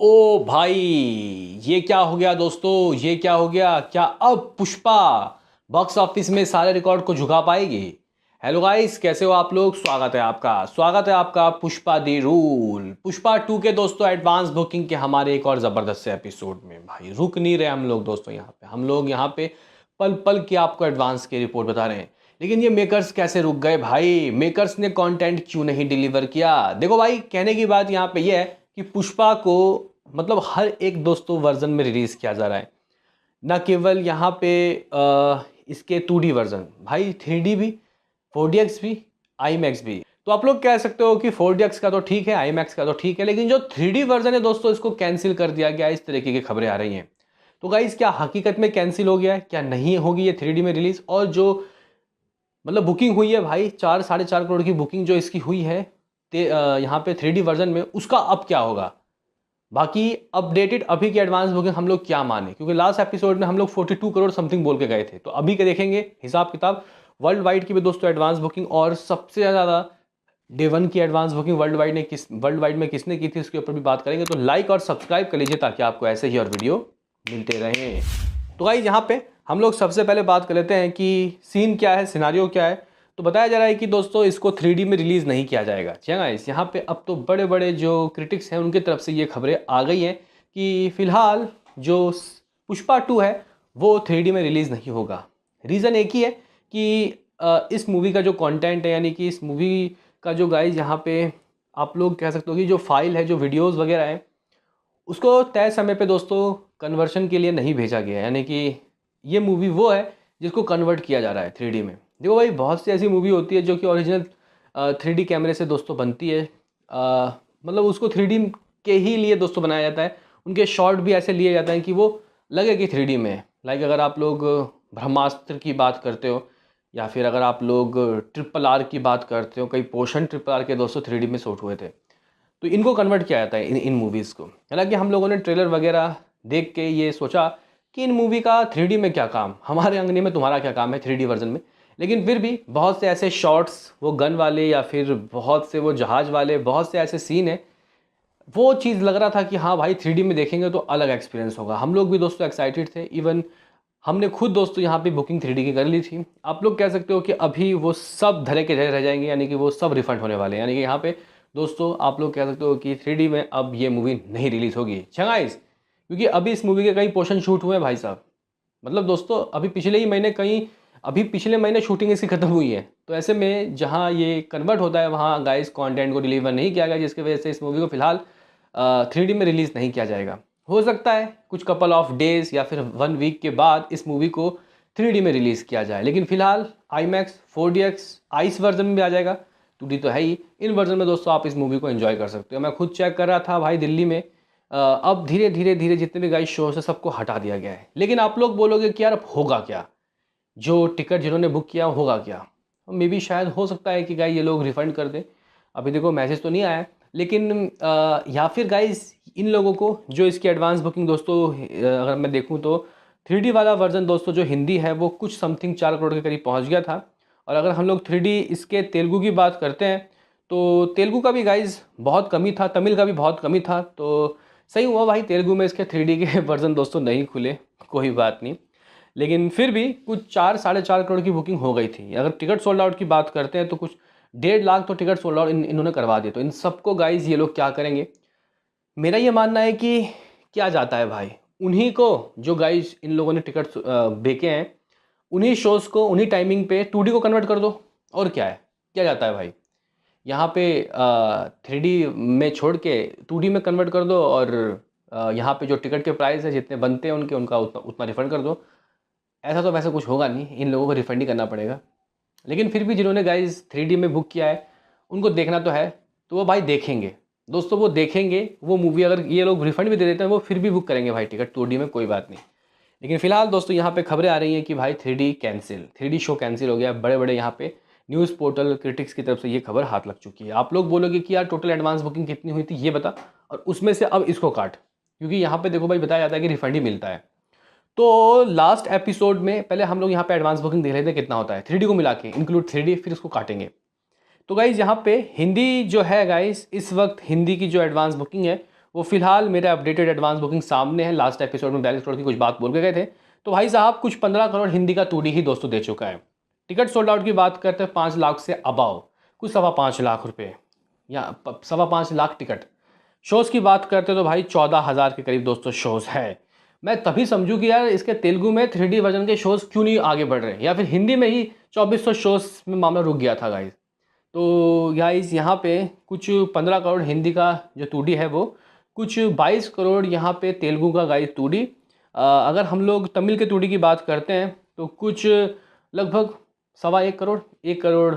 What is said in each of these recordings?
ओ भाई, ये क्या हो गया दोस्तों? ये क्या हो गया? क्या अब पुष्पा बॉक्स ऑफिस में सारे रिकॉर्ड को झुका पाएगी? हेलो गाइस, कैसे हो आप लोग? स्वागत है आपका पुष्पा दी रूल पुष्पा 2 के दोस्तों एडवांस बुकिंग के हमारे एक और ज़बरदस्त से एपिसोड में। भाई रुक नहीं रहे हम लोग दोस्तों। यहाँ पे पल पल की आपको एडवांस की रिपोर्ट बता रहे हैं। लेकिन ये मेकर्स कैसे रुक गए भाई? मेकर्स ने कंटेंट क्यों नहीं डिलीवर किया? देखो भाई, कहने की बात यहाँ पे ये है कि पुष्पा को मतलब हर एक दोस्तों वर्जन में रिलीज़ किया जा रहा है। ना केवल यहाँ पे इसके 2D वर्जन, भाई 3D भी, 4DX भी, IMAX भी। तो आप लोग कह सकते हो कि 4DX का तो ठीक है, IMAX का तो ठीक है, लेकिन जो 3D वर्जन है दोस्तों, इसको कैंसिल कर दिया गया है। इस तरीके की खबरें आ रही हैं। तो गाइस, क्या हकीकत में कैंसिल हो गया है? क्या नहीं होगी ये 3D में रिलीज़? और जो मतलब बुकिंग हुई है भाई, 4 साढ़े 4 करोड़ की बुकिंग जो इसकी हुई है यहाँ पे 3D वर्जन में, उसका अब क्या होगा? बाकी अपडेटेड अभी की एडवांस बुकिंग हम लोग क्या माने, क्योंकि लास्ट एपिसोड में हम लोग 42 करोड़ समथिंग बोल के गए थे। तो अभी के देखेंगे हिसाब किताब वर्ल्ड वाइड की भी दोस्तों एडवांस बुकिंग, और सबसे ज़्यादा डे वन की एडवांस बुकिंग वर्ल्ड वाइड में किसने की थी, उसके ऊपर भी बात करेंगे। तो लाइक और सब्सक्राइब कर लीजिए ताकि आपको ऐसे ही और वीडियो मिलते रहें। तो गाइस, यहाँ पे हम लोग सबसे पहले बात कर लेते हैं कि सीन क्या है, सिनारियो क्या है। तो बताया जा रहा है कि दोस्तों इसको 3D में रिलीज़ नहीं किया जाएगा। जी गाइस, यहाँ पे अब तो बड़े बड़े जो क्रिटिक्स हैं उनकी तरफ से ये खबरें आ गई हैं कि फ़िलहाल जो पुष्पा 2 है वो 3D में रिलीज़ नहीं होगा। रीज़न एक ही है कि इस मूवी का जो कंटेंट है, यानी कि इस मूवी का जो गाइस यहाँ पे आप लोग कह सकते हो कि जो फाइल है, जो वीडियोज़ वगैरह है, उसको तय समय पे दोस्तों कन्वर्शन के लिए नहीं भेजा गया है। यानी कि ये मूवी वो है जिसको कन्वर्ट किया जा रहा है 3D में। देखो भाई, बहुत सी ऐसी मूवी होती है जो कि ओरिजिनल 3D कैमरे से दोस्तों बनती है। मतलब उसको 3D के ही लिए दोस्तों बनाया जाता है। उनके शॉट भी ऐसे लिए जाते हैं कि वो लगे कि 3D में है। लाइक अगर आप लोग ब्रह्मास्त्र की बात करते हो, या फिर अगर आप लोग RRR की बात करते हो, कई पोर्शन RRR के दोस्तों 3D में शूट हुए थे। तो इनको कन्वर्ट किया जाता है इन मूवीज़ को। हालांकि हम लोगों ने ट्रेलर वगैरह देख के ये सोचा कि इन मूवी का 3D में क्या काम, हमारे अंगने में तुम्हारा क्या काम है 3D वर्जन में। लेकिन फिर भी बहुत से ऐसे शॉट्स, वो गन वाले या फिर बहुत से वो जहाज़ वाले, बहुत से ऐसे सीन हैं, वो चीज़ लग रहा था कि हाँ भाई 3D में देखेंगे तो अलग एक्सपीरियंस होगा। हम लोग भी दोस्तों एक्साइटेड थे। इवन हमने खुद दोस्तों यहाँ पे बुकिंग 3D की कर ली थी। आप लोग कह सकते हो कि अभी वो सब धरे के धरे रह जाएंगे, यानी कि वो सब रिफंड होने वाले हैं। यानी कि यहाँ पे दोस्तों आप लोग कह सकते हो कि 3D में अब ये मूवी नहीं रिलीज़ होगी। गाइस, क्योंकि अभी इस मूवी के कई पोर्शन शूट हुए हैं भाई साहब। मतलब दोस्तों अभी पिछले महीने शूटिंग इसकी ख़त्म हुई है। तो ऐसे में जहाँ ये कन्वर्ट होता है वहाँ गाइस कंटेंट को डिलीवर नहीं किया गया, जिसकी वजह से इस मूवी को फिलहाल 3D में रिलीज़ नहीं किया जाएगा। हो सकता है कुछ कपल ऑफ डेज़ या फिर 1 वीक के बाद इस मूवी को 3D में रिलीज़ किया जाए, लेकिन फिलहाल IMAX, 4DX, आइस वर्जन में भी आ जाएगा। 2D तो है ही। इन वर्जन में दोस्तों आप इस मूवी को एंजॉय कर सकते हो। मैं खुद चेक कर रहा था भाई दिल्ली में। अब धीरे धीरे धीरे जितने भी गाइस शोज है सबको हटा दिया गया है। लेकिन आप लोग बोलोगे कि यार अब होगा क्या, जो टिकट जिन्होंने बुक किया होगा क्या? मे बी शायद हो सकता है कि गाइस ये लोग रिफ़ंड कर दें। अभी देखो मैसेज तो नहीं आया है, लेकिन या फिर गाइस इन लोगों को जो इसकी एडवांस बुकिंग दोस्तों, अगर मैं देखूं तो 3D वाला वर्जन दोस्तों जो हिंदी है वो कुछ समथिंग 4 करोड़ के करीब पहुंच गया था। और अगर हम लोग 3D इसके तेलुगु की बात करते हैं तो तेलुगु का भी गाइस बहुत कमी था, तमिल का भी बहुत कमी था। तो सही हुआ भाई तेलुगु में इसके 3D के वर्जन दोस्तों नहीं खुले, कोई बात नहीं। लेकिन फिर भी कुछ 4 साढ़े 4 करोड़ की बुकिंग हो गई थी। अगर टिकट सोल्ड आउट की बात करते हैं तो कुछ 1.5 लाख तो टिकट सोल्ड आउट इन्होंने करवा दिए। तो इन सबको गाइज ये लोग क्या करेंगे? मेरा ये मानना है कि क्या जाता है भाई, उन्हीं को जो गाइज इन लोगों ने टिकट बेचे हैं, उन्हीं शोज़ को उन्हीं टाइमिंग पे 2D को कन्वर्ट कर दो। और क्या है, क्या जाता है भाई? यहाँ पे 3D में छोड़ के 2D में कन्वर्ट कर दो, और यहाँ पे जो टिकट के प्राइस है जितने बनते हैं उनका उतना उतना रिफ़ंड कर दो। ऐसा तो वैसे कुछ होगा नहीं, इन लोगों को रिफ़ंड ही करना पड़ेगा। लेकिन फिर भी जिन्होंने गाइस 3D में बुक किया है उनको देखना तो है, तो वो भाई देखेंगे दोस्तों, वो देखेंगे वो मूवी। अगर ये लोग रिफ़ंड भी दे देते हैं वो फिर भी बुक करेंगे भाई टिकट 2D में, कोई बात नहीं। लेकिन फिलहाल दोस्तों यहाँ पे खबरें आ रही हैं कि भाई 3D शो कैंसिल हो गया। बड़े बड़े यहाँ पे न्यूज़ पोर्टल क्रिटिक्स की तरफ से ये खबर हाथ लग चुकी है। आप लोग बोलोगे कि यार टोटल एडवांस बुकिंग कितनी हुई थी ये बता, और उसमें से अब इसको काट, क्योंकि यहाँ पे देखो भाई बताया जाता है कि रिफ़ंड ही मिलता है। तो लास्ट एपिसोड में पहले हम लोग यहाँ पे एडवांस बुकिंग देख लेते हैं कितना होता है 3D को मिला के, इंक्लूड 3D, फिर उसको काटेंगे। तो गाइज यहाँ पे हिंदी जो है गाइज, इस वक्त हिंदी की जो एडवांस बुकिंग है वो फिलहाल मेरे अपडेटेड एडवांस बुकिंग सामने है। लास्ट एपिसोड में 42 करोड़ की कुछ बात बोल के गए थे, तो भाई साहब कुछ 15 करोड़ हिंदी का 2D ही दोस्तों दे चुका है। टिकट सोल्ड आउट की बात करते हैं 5 लाख से अबाव, कुछ 5.25 लाख रुपये या 5.25 लाख टिकट। शोज़ की बात करते तो भाई 14,000 के करीब दोस्तों शोज़ है। मैं तभी समझूँ कि यार इसके तेलुगु में 3D वर्जन के शोज़ क्यों नहीं आगे बढ़ रहे, या फिर हिंदी में ही 2400 शोज़ में मामला रुक गया था गाइस। तो गाइस यहाँ पे कुछ 15 करोड़ हिंदी का जो 2D है वो, कुछ 22 करोड़ यहाँ पे तेलुगु का गाइस 2D। अगर हम लोग तमिल के 2D की बात करते हैं तो कुछ लगभग 1.25 करोड़ 1 करोड़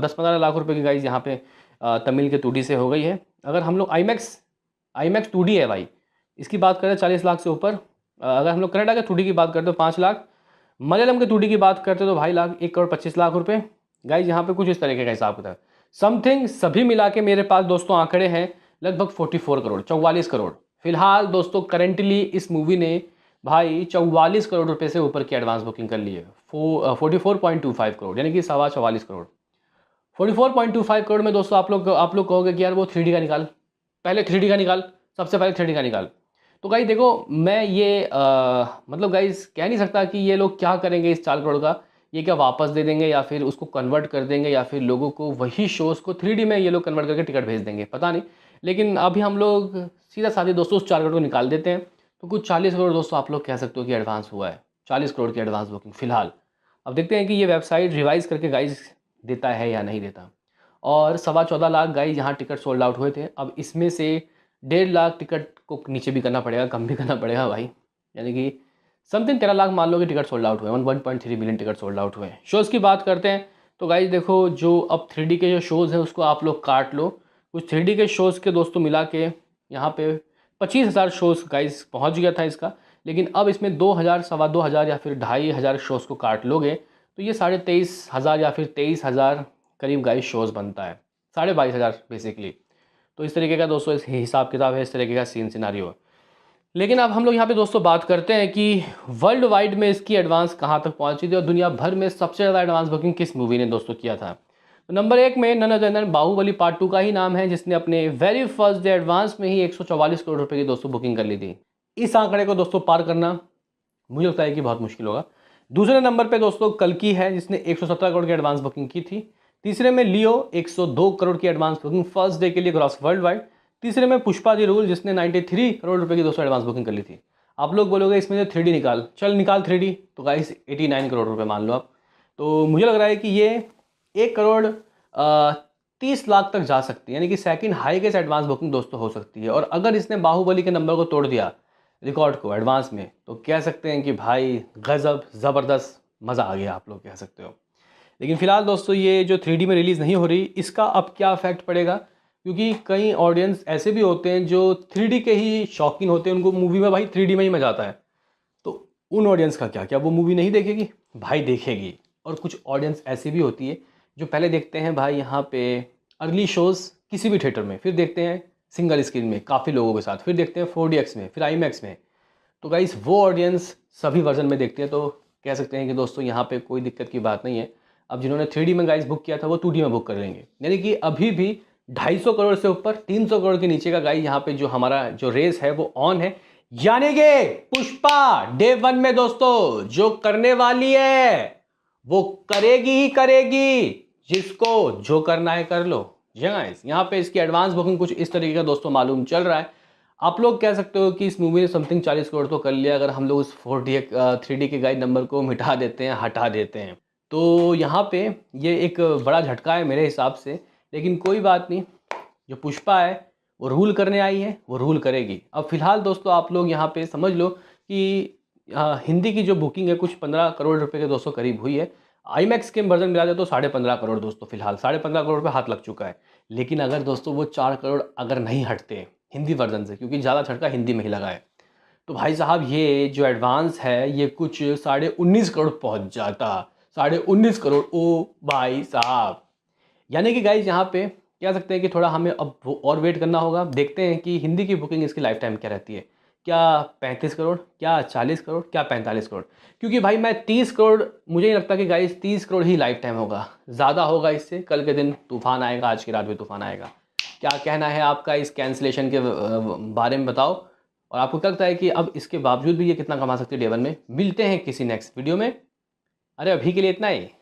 10-15 लाख रुपए की गाइस यहाँ पे तमिल के 2D से हो गई है। अगर हम लोग IMAX 2D है भाई, इसकी बात करें 40 लाख से ऊपर। अगर हम लोग कनाडा के 2D की बात करते हो 5 लाख, मलयालम के 2D की बात करते तो भाई 1 करोड़ 25 लाख रुपए। गाइज यहाँ पे कुछ इस तरीके का हिसाब किताब समथिंग सभी मिला के मेरे पास दोस्तों आंकड़े हैं लगभग 44 करोड़ 44 करोड़। फिलहाल दोस्तों करेंटली इस मूवी ने भाई 44 करोड़ रुपए से ऊपर की एडवांस बुकिंग कर ली है। 44.25 करोड़ यानी कि 44 करोड़। 44.25 करोड़ में दोस्तों आप लोग कहोगे कि यार वो 3D का निकाल, पहले 3D का निकाल, सबसे पहले 3D का निकाल। तो गाइज देखो मैं ये मतलब गाइज कह नहीं सकता कि ये लोग क्या करेंगे इस 4 करोड़ का। ये क्या वापस दे देंगे या फिर उसको कन्वर्ट कर देंगे या फिर लोगों को वही शोज़ को 3D में ये लोग कन्वर्ट करके टिकट भेज देंगे, पता नहीं। लेकिन अभी हम लोग सीधा साधे दोस्तों उस 4 करोड़ को निकाल देते हैं तो कुछ 40 करोड़ दोस्तों आप लोग कह सकते हो कि एडवांस हुआ है। 40 करोड़ की एडवांस बुकिंग फिलहाल। अब देखते हैं कि ये वेबसाइट रिवाइज़ करके गाइज देता है या नहीं देता। और 14.25 लाख गाइज यहाँ टिकट सोल्ड आउट हुए थे। अब इसमें से 1.5 लाख टिकट को नीचे भी करना पड़ेगा, कम भी करना पड़ेगा भाई, यानी कि समथिंग 13 लाख मान लो कि टिकट सोल्ड आउट हुए, 1.3 मिलियन टिकट सोल्ड आउट हुए। शोज़ की बात करते हैं तो गाइज देखो जो अब 3D के जो शोज़ हैं उसको आप लोग काट लो। कुछ 3D के शोज़ के दोस्तों मिला के यहाँ पे 25,000 शोज़ गाइज पहुँच गया था इसका। लेकिन अब इसमें 2,000 2,25,000 या फिर 2,500 शोज़ को काट लोगे तो ये 23,500 या फिर 23,000 करीब गाइज शोज़ बनता है, 22,500 बेसिकली। तो इस तरीके का दोस्तों इस हिसाब किताब है, इस तरीके का सीन सिनारियो है। लेकिन अब हम लोग यहाँ पे दोस्तों बात करते हैं कि वर्ल्ड वाइड में इसकी एडवांस कहाँ तक पहुँची थी और दुनिया भर में सबसे ज़्यादा एडवांस बुकिंग किस मूवी ने दोस्तों किया था। तो नंबर 1 में none other than Baahubali part 2 का ही नाम है, जिसने अपने वेरी फर्स्ट डे एडवांस में ही 144 करोड़ रुपये की दोस्तों बुकिंग कर ली थी। इस आंकड़े को दोस्तों पार करना मुझे लगता है कि बहुत मुश्किल होगा। दूसरे नंबर पर दोस्तों कल्कि है जिसने 117 करोड़ की एडवांस बुकिंग की थी। तीसरे में लियो 102 करोड़ की एडवांस बुकिंग फर्स्ट डे के लिए क्रॉस वर्ल्ड वाइड। तीसरे में पुष्पा दी रूल जिसने 93 करोड़ रुपए की दोस्तों एडवांस बुकिंग कर ली थी। आप लोग बोलोगे इसमें से 3D निकाल, चल निकाल 3D, तो गाइस 89 करोड़ रुपए मान लो आप। तो मुझे लग रहा है कि ये 1 करोड़ 30 लाख तक जा सकती है, यानी कि सेकंड हाईएस्ट एडवांस बुकिंग दोस्तों हो सकती है। और अगर इसने बाहुबली के नंबर को तोड़ दिया रिकॉर्ड को एडवांस में, तो कह सकते हैं कि भाई गजब ज़बरदस्त मज़ा आ गया, आप लोग कह सकते हो। लेकिन फिलहाल दोस्तों ये जो 3D में रिलीज़ नहीं हो रही, इसका अब क्या इफेक्ट पड़ेगा, क्योंकि कई ऑडियंस ऐसे भी होते हैं जो 3D के ही शौकीन होते हैं, उनको मूवी में भाई 3D में ही मज़ा आता है। तो उन ऑडियंस का क्या वो मूवी नहीं देखेगी? भाई देखेगी। और कुछ ऑडियंस ऐसी भी होती है जो पहले देखते हैं भाई यहाँ पे अर्ली शोज़ किसी भी थिएटर में, फिर देखते हैं सिंगल स्क्रीन में काफ़ी लोगों के साथ, फिर देखते हैं 4DX में, फिर IMAX में। तो गाइस वो ऑडियंस सभी वर्जन में देखते हैं। तो कह सकते हैं कि दोस्तों यहाँ पे कोई दिक्कत की बात नहीं है। अब जिन्होंने 3D में गाइस बुक किया था वो 2D में बुक कर लेंगे, यानी कि अभी भी 250 करोड़ से ऊपर 300 करोड़ के नीचे का गाइस यहाँ पे जो हमारा जो रेस है वो ऑन है। यानी कि पुष्पा डे 1 में दोस्तों जो करने वाली है वो करेगी ही करेगी, जिसको जो करना है कर लो। यहाँ पे इसकी एडवांस बुकिंग कुछ इस तरीके का दोस्तों मालूम चल रहा है। आप लोग कह सकते हो कि इस मूवी ने समथिंग 40 करोड़ तो कर लिया, अगर हम लोग उस 3D के गाइड नंबर को मिटा देते हैं, हटा देते हैं। तो यहाँ पे ये एक बड़ा झटका है मेरे हिसाब से। लेकिन कोई बात नहीं, जो पुष्पा है वो रूल करने आई है, वो रूल करेगी। अब फिलहाल दोस्तों आप लोग यहाँ पे समझ लो कि हिंदी की जो बुकिंग है कुछ 15 करोड़ रुपए के दोस्तों करीब हुई है। IMAX के वर्जन मिला जाए तो 15.5 करोड़ दोस्तों, फिलहाल 15.5 करोड़ पे हाथ लग चुका है। लेकिन अगर दोस्तों वो 4 करोड़ अगर नहीं हटते हिंदी वर्जन से, क्योंकि ज़्यादा झटका हिंदी में ही लगा है, तो भाई साहब ये जो एडवांस है ये कुछ 19.5 करोड़ पहुँच जाता। 19.5 करोड़, ओ भाई साहब। यानी कि गाइज यहाँ पे कह सकते हैं कि थोड़ा हमें अब वो और वेट करना होगा। देखते हैं कि हिंदी की बुकिंग इसकी लाइफ टाइम क्या रहती है, क्या 35 करोड़, क्या 40 करोड़, क्या 45 करोड़। क्योंकि भाई मैं 30 करोड़, मुझे नहीं लगता कि गाइज 30 करोड़ ही लाइफ टाइम होगा, ज़्यादा होगा इससे। कल के दिन तूफान आएगा, आज की रात में तूफान आएगा, क्या कहना है आपका इस कैंसिलेशन के बारे में बताओ। और आपको क्या लगता है कि अब इसके बावजूद भी ये कितना कमा सकती है डे वन में। मिलते हैं किसी नेक्स्ट वीडियो में। अरे अभी के लिए इतना ही।